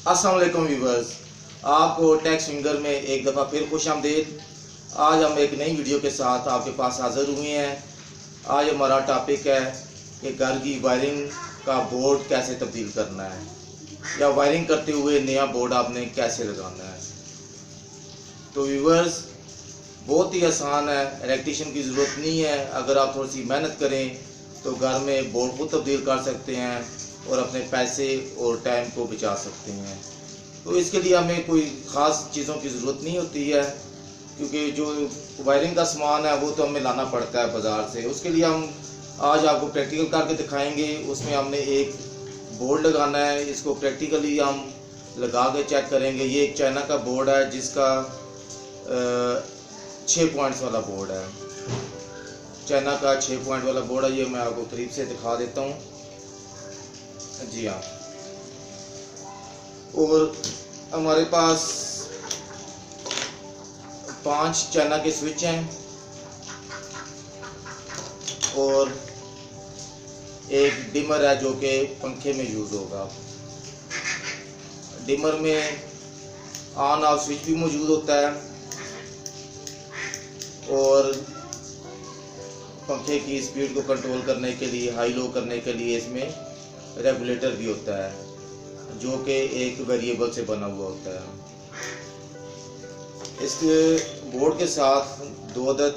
अस्सलाम वालेकुम व्यूवर्स, आपको टेक स्विंगर में एक दफ़ा फिर खुश आमदीद। आज हम एक नई वीडियो के साथ आपके पास हाज़िर हुए हैं। आज हमारा टॉपिक है कि घर की वायरिंग का बोर्ड कैसे तब्दील करना है या वायरिंग करते हुए नया बोर्ड आपने कैसे लगाना है। तो व्यूवर्स, बहुत ही आसान है, इलेक्ट्रीशियन की ज़रूरत नहीं है। अगर आप थोड़ी सी मेहनत करें तो घर में बोर्ड को तब्दील कर सकते हैं और अपने पैसे और टाइम को बचा सकते हैं। तो इसके लिए हमें कोई ख़ास चीज़ों की ज़रूरत नहीं होती है, क्योंकि जो वायरिंग का सामान है वो तो हमें लाना पड़ता है बाज़ार से। उसके लिए हम आज आपको प्रैक्टिकल करके दिखाएंगे। उसमें हमने एक बोर्ड लगाना है, इसको प्रैक्टिकली हम लगा के चेक करेंगे। ये एक चाइना का बोर्ड है जिसका 6 पॉइंट्स वाला बोर्ड है। चाइना का 6 पॉइंट वाला बोर्ड है। ये मैं आपको करीब से दिखा देता हूँ। जी हाँ, और हमारे पास 5 चाइना के स्विच हैं और एक डिमर है जो कि पंखे में यूज़ होगा। डिमर में ऑन ऑफ स्विच भी मौजूद होता है और पंखे की स्पीड को कंट्रोल करने के लिए, हाई लो करने के लिए इसमें रेगुलेटर भी होता है जो कि एक वेरिएबल से बना हुआ होता है। इसके बोर्ड के साथ 2 अदद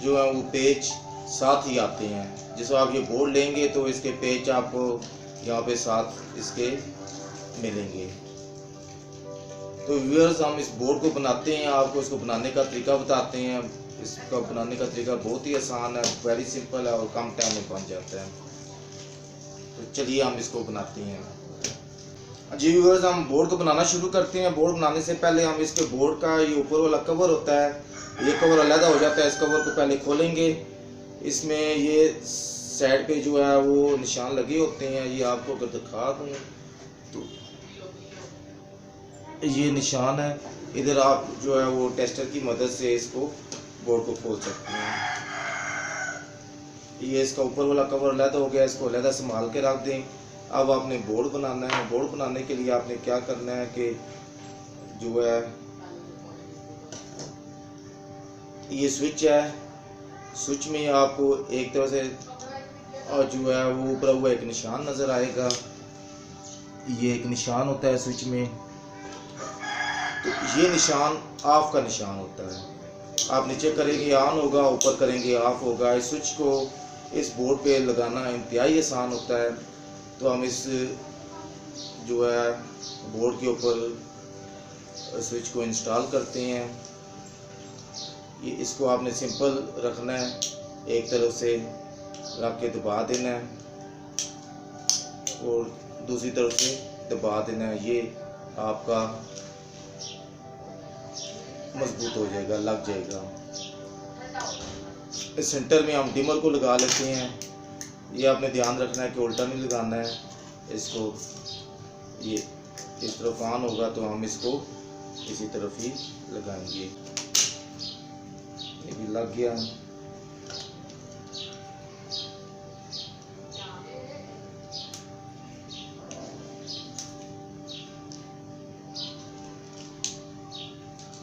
जो है वो पेच साथ ही आते हैं। जिस आप ये बोर्ड लेंगे तो इसके पेच आपको यहाँ पे साथ इसके मिलेंगे। तो व्यूअर्स, हम इस बोर्ड को बनाते हैं, आपको इसको बनाने का तरीका बताते हैं। इसका बनाने का तरीका बहुत ही आसान है, वेरी सिंपल है और कम टाइम में बन जाता है। तो चलिए हम इसको बनाते हैं। जी व्यूअर्स, हम बोर्ड को बनाना शुरू करते हैं। बोर्ड बनाने से पहले हम इसके बोर्ड का ये ऊपर वाला कवर होता है, ये कवर अलग हो जाता है। इस कवर को पहले खोलेंगे। इसमें ये साइड पे जो है वो निशान लगे होते हैं। ये आपको अगर दिखा दूँ तो ये निशान है। इधर आप जो है वो टेस्टर की मदद से इसको बोर्ड को खोल सकते हैं। ये इसका ऊपर वाला कवर अलग हो गया, इसको अलग संभाल के रख दें। अब आपने बोर्ड बनाना है। बोर्ड बनाने के लिए आपने क्या करना है कि जो है ये स्विच है, स्विच में आपको एक तरह से और जो है वो ऊपर हुआ एक निशान नज़र आएगा। ये एक निशान होता है स्विच में, तो ये निशान ऑफ का निशान होता है। आप नीचे करेंगे ऑन होगा, ऊपर करेंगे ऑफ होगा। इस स्विच को इस बोर्ड पे लगाना इंतहाई आसान होता है। तो हम इस जो है बोर्ड के ऊपर स्विच को इंस्टॉल करते हैं। ये इसको आपने सिंपल रखना है, एक तरफ से रख के दबा देना है और दूसरी तरफ से दबा देना है। ये आपका मजबूत हो जाएगा, लग जाएगा। इस सेंटर में हम डिमर को लगा लेते हैं। ये आपने ध्यान रखना है कि उल्टा नहीं लगाना है इसको। ये इस तरफ ऑन होगा तो हम इसको इसी तरफ ही लगाएंगे। ये भी लग गया।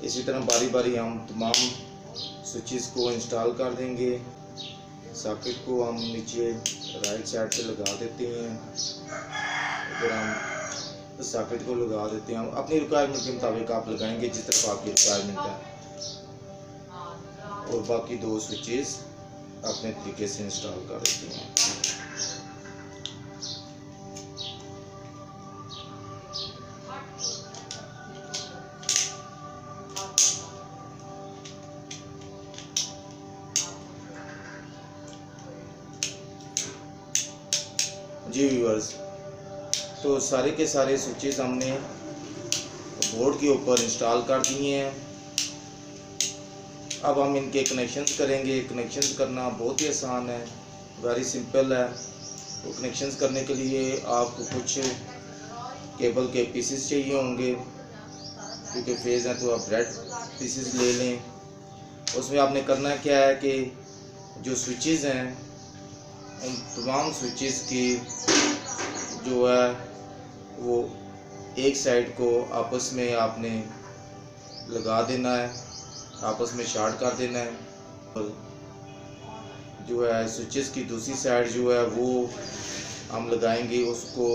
इसी तरह बारी बारी हम तमाम स्विचेस को इंस्टॉल कर देंगे। सॉकेट को हम नीचे राइट साइड पे लगा देते हैं। इधर हम सॉकेट को लगा देते हैं। हम अपनी रिक्वायरमेंट के मुताबिक आप लगाएंगे जिस तरफ आपकी रिक्वायरमेंट है। और बाकी 2 स्विचेस अपने तरीके से इंस्टॉल कर देते हैं। जी व्यूअर्स, तो सारे के सारे स्विचेस हमने बोर्ड के ऊपर इंस्टॉल कर दिए हैं। अब हम इनके कनेक्शंस करेंगे। कनेक्शंस करना बहुत ही आसान है, वेरी सिंपल है। तो कनेक्शंस करने के लिए आपको कुछ केबल के पीसेस चाहिए होंगे, क्योंकि फेज़ हैं तो आप ब्रेड पीसेस ले लें। उसमें आपने करना क्या है कि जो स्विचेस हैं उन तमाम स्विचेस की जो है वो एक साइड को आपस में आपने लगा देना है, आपस में शॉर्ट कर देना है। और जो है स्विचेस की दूसरी साइड जो है वो हम लगाएंगे उसको,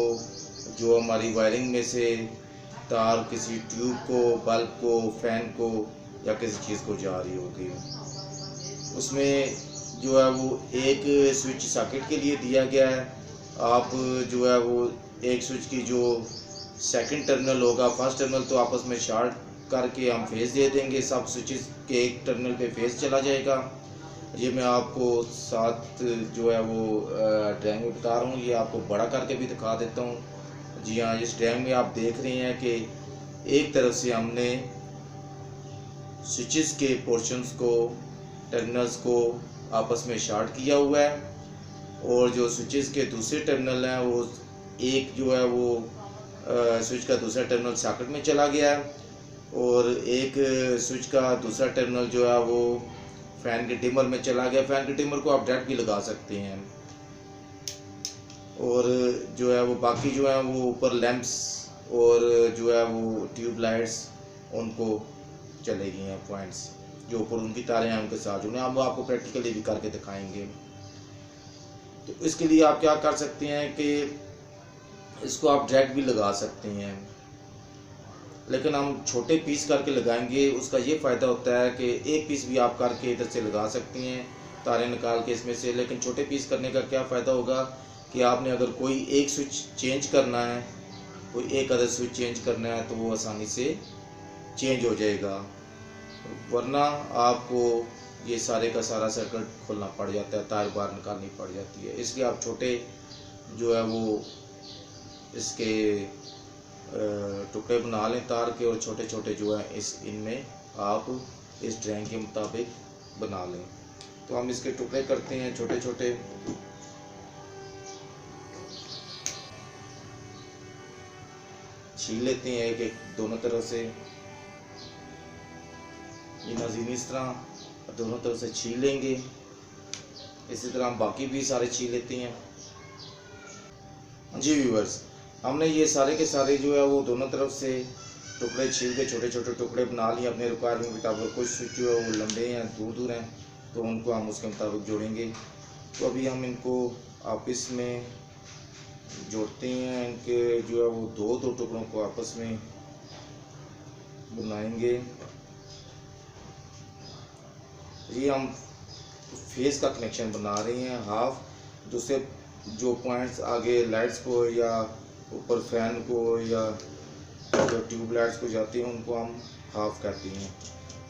जो हमारी वायरिंग में से तार किसी ट्यूब को, बल्ब को, फैन को या किसी चीज़ को जा रही होगी, उसमें जो है वो एक स्विच सॉकेट के लिए दिया गया है। आप जो है वो एक स्विच की जो सेकंड टर्मिनल होगा, फर्स्ट टर्मिनल तो आपस में शॉर्ट करके हम फेस दे देंगे, सब स्विचेस के एक टर्मिनल पे फेस चला जाएगा। ये मैं आपको साथ जो है वो ड्राइंग में बता रहा हूँ, ये आपको बड़ा करके भी दिखा देता हूँ। जी हाँ, इस ड्राइंग में आप देख रहे हैं कि एक तरफ से हमने स्विचेस के पोर्शंस को, टर्मिनल्स को आपस में शॉर्ट किया हुआ है, और जो स्विचेस के दूसरे टर्मिनल हैं वो एक जो है वो स्विच का दूसरा टर्मिनल सॉकेट में चला गया है, और एक स्विच का दूसरा टर्मिनल जो है वो फैन के डिमर में चला गया। फैन के डिमर को आप डायरेक्ट भी लगा सकते हैं, और जो है वो बाकी जो है वो ऊपर लैंप्स और जो है वो ट्यूब लाइट्स उनको चलेगी हैं, पॉइंट्स जो ऊपर उनकी तारें हैं उनके साथ जुड़े, हम आपको प्रैक्टिकली भी करके दिखाएंगे। तो इसके लिए आप क्या कर सकते हैं कि इसको आप डायरेक्ट भी लगा सकते हैं, लेकिन हम छोटे पीस करके लगाएंगे। उसका ये फ़ायदा होता है कि एक पीस भी आप करके इधर से लगा सकते हैं तारें निकाल के इसमें से, लेकिन छोटे पीस करने का क्या फ़ायदा होगा कि आपने अगर कोई एक स्विच चेंज करना है, कोई एक अदर स्विच चेंज करना है तो वो आसानी से चेंज हो जाएगा, वरना आपको ये सारे का सारा सर्किट खोलना पड़ जाता है, तार बाहर निकालनी पड़ जाती है। इसलिए आप छोटे जो है वो इसके टुकड़े बना लें तार के, और छोटे छोटे जो है इनमें आप इस ड्राइंग के मुताबिक बना लें। तो हम इसके टुकड़े करते हैं छोटे छोटे। छील लेते हैं एक एक दोनों तरफ से, ये नाज़रीन इस तरह दोनों तरफ से छील लेंगे। इसी तरह हम बाकी भी सारे छील लेते हैं। जी व्यूअर्स, हमने ये सारे के सारे जो है वो दोनों तरफ से टुकड़े छील के छोटे छोटे टुकड़े बना लिए अपने रिक्वायरमेंट के मुताबिक। कुछ स्विच जो है वो लंबे हैं, दूर दूर हैं, तो उनको हम उसके मुताबिक जोड़ेंगे। तो अभी हम इनको आपस में जोड़ते हैं, इनके जो है वो दो दो टुकड़ों को आपस में बनाएंगे। ये हम फेस का कनेक्शन बना रहे हैं हाफ, दूसरे जो पॉइंट्स आगे लाइट्स को या ऊपर फैन को या जो ट्यूब लाइट्स को जाती हैं उनको हम हाफ करते हैं।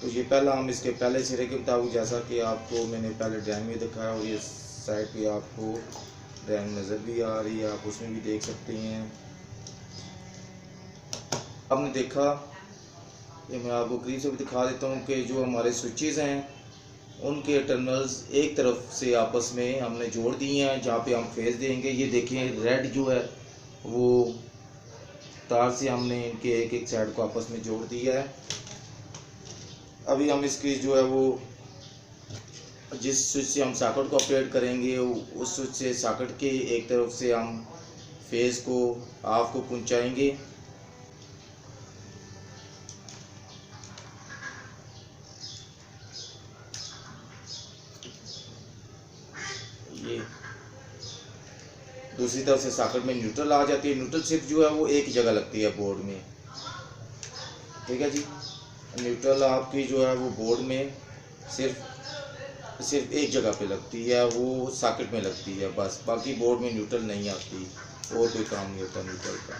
तो ये पहला हम इसके पहले सिरे के मुताबिक, जैसा कि आपको मैंने पहले ड्राइंग में दिखाया, और ये साइड पे आपको ड्राइंग नज़र भी आ रही है, आप उसमें भी देख सकते हैं। आपने देखा, ये मैं आपको करीब से भी दिखा देता हूँ कि जो हमारे स्विचेस हैं उनके टर्मिनल्स एक तरफ से आपस में हमने जोड़ दिए हैं, जहाँ पे हम फेस देंगे। ये देखें रेड जो है वो तार से हमने इनके एक एक साइड को आपस में जोड़ दिया है। अभी हम इसकी जो है वो जिस स्विच से हम सॉकेट को ऑपरेट करेंगे उस स्विच से सॉकेट के एक तरफ से हम फेस को ऑफ को पहुंचाएंगे। ये दूसरी तरफ से सॉकेट में न्यूट्रल आ जाती है। न्यूट्रल सिर्फ जो है वो एक ही जगह लगती है बोर्ड में, ठीक है जी। न्यूट्रल आपकी जो है वो बोर्ड में सिर्फ एक जगह पे लगती है, वो सॉकेट में लगती है बस, बाकी बोर्ड में न्यूट्रल नहीं आती, और कोई काम नहीं होता न्यूट्रल का।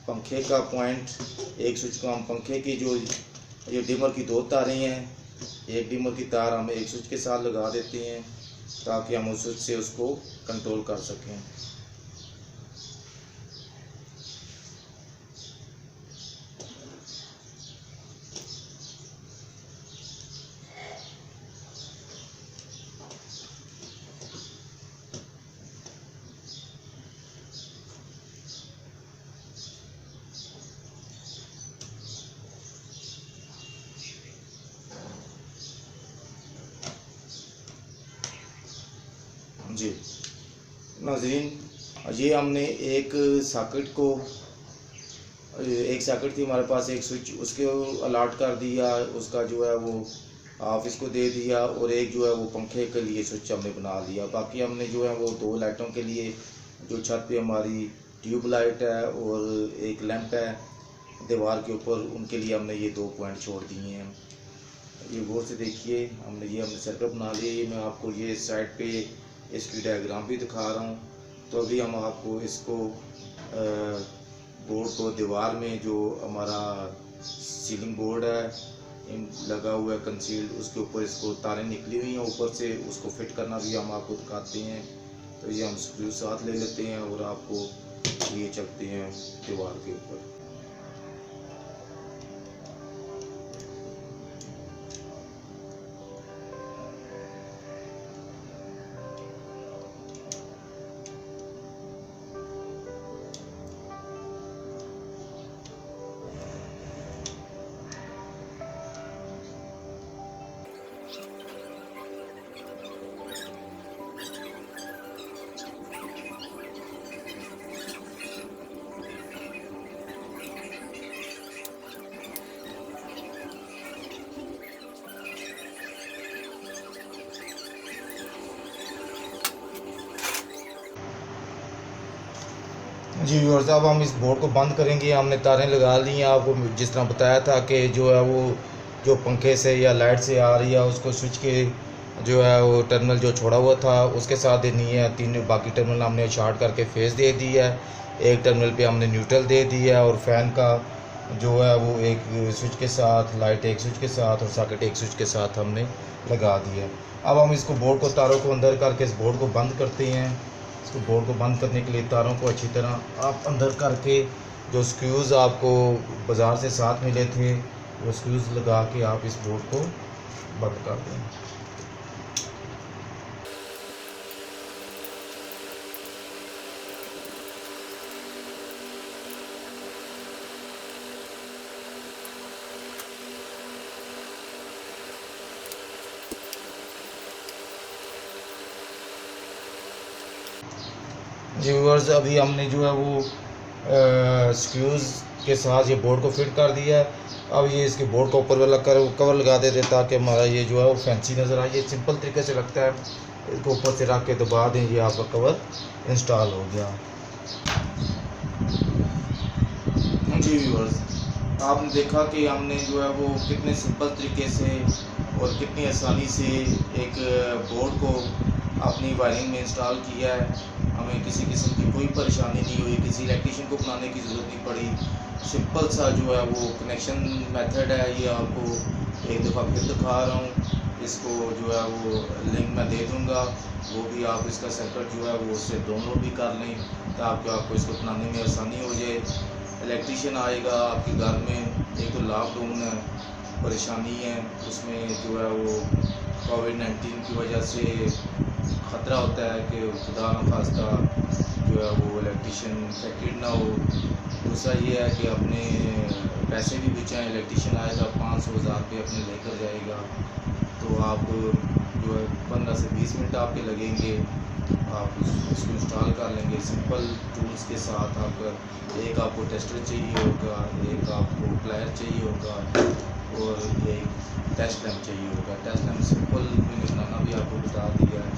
पंखे का पॉइंट, एक स्विच को हम पंखे की जो ये डिमर की दो तारें हैं, एक डिमर की तार हम एक स्विच के साथ लगा देते हैं ताकि हम उस स्विच से उसको कंट्रोल कर सकें। जी, नाज़रीन, ये हमने एक सॉकेट थी हमारे पास, एक स्विच उसको अलाट कर दिया, उसका जो है वो हाफ इसको दे दिया, और एक जो है वो पंखे के लिए स्विच हमने बना दिया। बाकी हमने जो है वो 2 लाइटों के लिए, जो छत पे हमारी ट्यूब लाइट है और एक लैंप है दीवार के ऊपर, उनके लिए हमने ये 2 पॉइंट छोड़ दिए हैं। ये गौर से देखिए, हमने सर्कल बना लिया। ये मैं आपको ये साइड पे इसकी डायग्राम भी दिखा रहा हूँ। तो अभी हम आपको इसको बोर्ड को दीवार में, जो हमारा सीलिंग बोर्ड है लगा हुआ है कंसील्ड, उसके ऊपर इसको तारें निकली हुई हैं ऊपर से, उसको फिट करना भी हम आपको दिखाते हैं। तो ये हम स्क्रू साथ ले लेते हैं और आपको ये चलते हैं दीवार के ऊपर। जी व्यूअर्स, अब हम इस बोर्ड को बंद करेंगे। हमने तारें लगा ली हैं, आपको जिस तरह बताया था कि जो है वो जो पंखे से या लाइट से आ रही है उसको स्विच के जो है वो टर्मिनल जो छोड़ा हुआ था उसके साथ देनी है। 3 बाकी टर्मिनल हमने शॉर्ट करके फेस दे दी है। एक टर्मिनल पे हमने न्यूट्रल दे दिया है, और फैन का जो है वो एक स्विच के साथ, लाइट एक स्विच के साथ और सॉकेट एक स्विच के साथ हमने लगा दिया है। अब हम इसको बोर्ड को, तारों को अंदर करके इस बोर्ड को बंद करते हैं। इसको बोर्ड को बंद करने के लिए तारों को अच्छी तरह आप अंदर करके, जो स्क्रूज़ आपको बाज़ार से साथ मिले थे वो स्क्रूज़ लगा के आप इस बोर्ड को बंद कर दें। जी व्यूअर्स, अभी हमने जो है वो स्क्रूज़ के साथ ये बोर्ड को फिट कर दिया है। अब ये इसके बोर्ड को ऊपर वाला कवर लगा देते हैं ताकि हमारा ये जो है वो फैंसी नज़र आए। ये सिंपल तरीके से लगता है, इसको ऊपर से रख के दबा दें, ये आपका कवर इंस्टॉल हो गया। जी व्यूअर्स, आपने देखा कि हमने जो है वो कितने सिंपल तरीके से और कितनी आसानी से एक बोर्ड को अपनी वायरिंग में इंस्टॉल किया है। हमें किसी किस्म की कोई परेशानी नहीं हुई, किसी इलेक्ट्रीशियन को बुलाने की ज़रूरत नहीं पड़ी। सिंपल सा जो है वो कनेक्शन मेथड है, ये आपको एक दफ़ा फिर दिखा रहा हूँ। इसको जो है वो लिंक मैं दे दूँगा, वो भी आप इसका सर्किट जो है वो उससे डाउनलोड भी कर लें ताकि आपको इसको बनाने में आसानी हो जाए। इलेक्ट्रीशियन आएगा आपके घर में, एक तो लॉकडाउन परेशानी है, उसमें जो है वो कोविड-19 की वजह से ख़तरा होता है कि खुदा न खास्ता जो है वो इलेक्ट्रीशियन इन्फेक्टेड ना हो। दूसरा ये है कि अपने पैसे भी बचाएं। इलेक्ट्रीशियन आएगा 500-1000 रुपये अपने लेकर जाएगा, तो आप जो है 15 से 20 मिनट आपके लगेंगे, आप उसको इंस्टॉल कर लेंगे सिंपल टूल्स के साथ। एक आपको टेस्टर चाहिए होगा, एक आपको प्लायर चाहिए होगा, और ये टेस्ट लैम्प चाहिए होगा। टेस्ट लैम्प सिंपल मैंने बनाना भी आपको बता दिया है,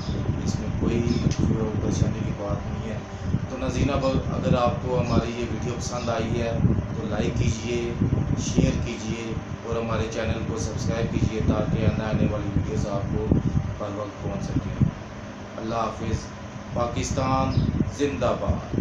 इसमें कोई जो परेशानी की बात नहीं है। तो नाज़रीन, अगर आपको हमारी ये वीडियो पसंद आई है तो लाइक कीजिए, शेयर कीजिए और हमारे चैनल को सब्सक्राइब कीजिए ताकि आने वाली वीडियोस आपको हर वक्त पहुँच सकें। अल्लाह हाफिज़। पाकिस्तान जिंदाबाद।